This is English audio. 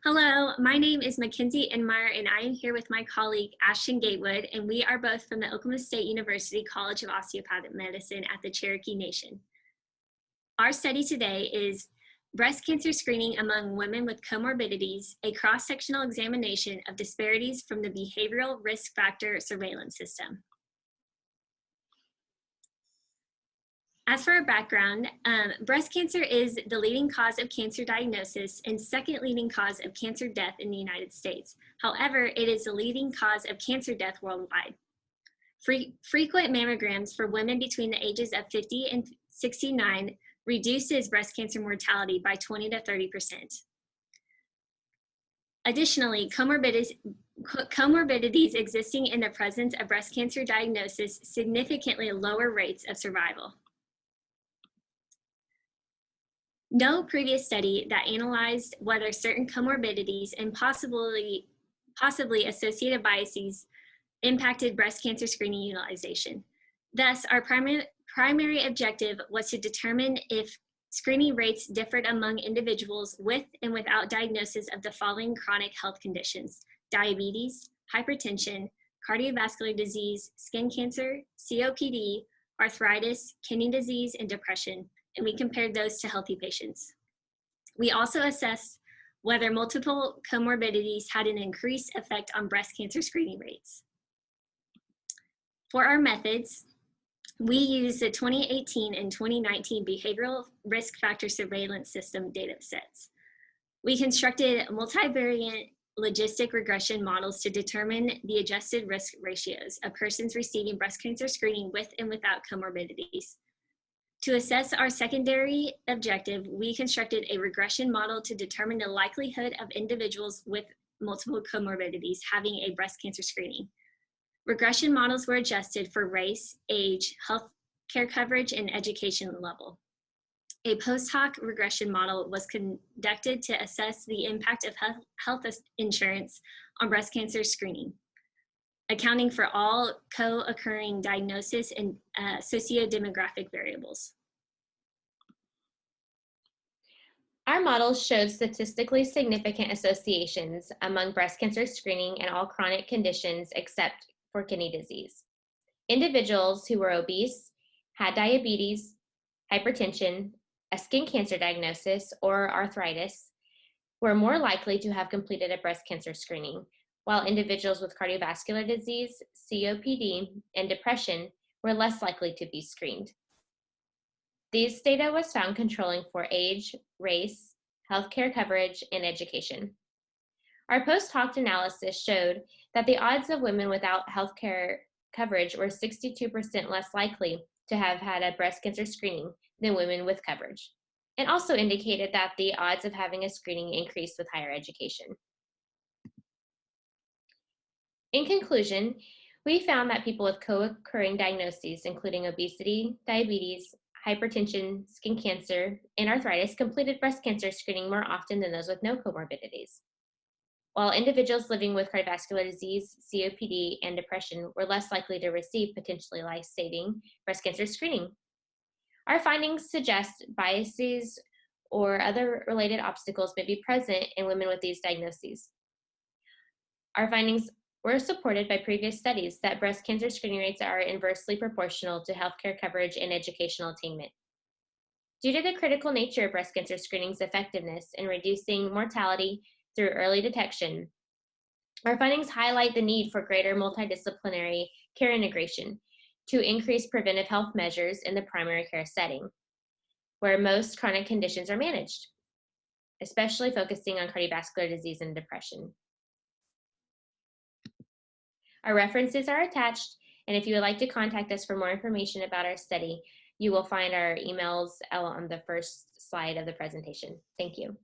Hello, my name is Mackenzie Enmeyer, and I am here with my colleague Ashton Gatewood, and we are both from the Oklahoma State University College of Osteopathic Medicine at the Cherokee Nation. Our study today is breast cancer screening among women with comorbidities, a cross-sectional examination of disparities from the behavioral risk factor surveillance system. As for our background, breast cancer is the leading cause of cancer diagnosis and second leading cause of cancer death in the United States. However, it is the leading cause of cancer death worldwide. Frequent mammograms for women between the ages of 50 and 69 reduces breast cancer mortality by 20 to 30%. Additionally, comorbidities existing in the presence of breast cancer diagnosis significantly lower rates of survival. No previous study that analyzed whether certain comorbidities and possibly associated biases impacted breast cancer screening utilization. Thus, our primary objective was to determine if screening rates differed among individuals with and without diagnosis of the following chronic health conditions: diabetes, hypertension, cardiovascular disease, skin cancer, COPD, arthritis, kidney disease, and depression, and we compared those to healthy patients. We also assessed whether multiple comorbidities had an increased effect on breast cancer screening rates. For our methods, we used the 2018 and 2019 behavioral risk factor surveillance system data sets. We constructed multivariate logistic regression models to determine the adjusted risk ratios of persons receiving breast cancer screening with and without comorbidities. To assess our secondary objective, we constructed a regression model to determine the likelihood of individuals with multiple comorbidities having a breast cancer screening. Regression models were adjusted for race, age, health care coverage, and education level. A post hoc regression model was conducted to assess the impact of health insurance on breast cancer screening, accounting for all co-occurring diagnosis and socio-demographic variables. Our models showed statistically significant associations among breast cancer screening and all chronic conditions except for kidney disease. Individuals who were obese, had diabetes, hypertension, a skin cancer diagnosis, or arthritis were more likely to have completed a breast cancer screening, while individuals with cardiovascular disease, COPD, and depression were less likely to be screened. These data was found controlling for age, race, healthcare coverage, and education. Our post hoc analysis showed that the odds of women without healthcare coverage were 62% less likely to have had a breast cancer screening than women with coverage, and also indicated that the odds of having a screening increased with higher education. In conclusion, we found that people with co-occurring diagnoses, including obesity, diabetes, hypertension, skin cancer, and arthritis, completed breast cancer screening more often than those with no comorbidities, while individuals living with cardiovascular disease, COPD, and depression were less likely to receive potentially life-saving breast cancer screening. Our findings suggest biases or other related obstacles may be present in women with these diagnoses. Our findings were supported by previous studies that breast cancer screening rates are inversely proportional to healthcare coverage and educational attainment. Due to the critical nature of breast cancer screening's effectiveness in reducing mortality through early detection, our findings highlight the need for greater multidisciplinary care integration to increase preventive health measures in the primary care setting, where most chronic conditions are managed, especially focusing on cardiovascular disease and depression. Our references are attached, and if you would like to contact us for more information about our study, you will find our emails on the first slide of the presentation. Thank you.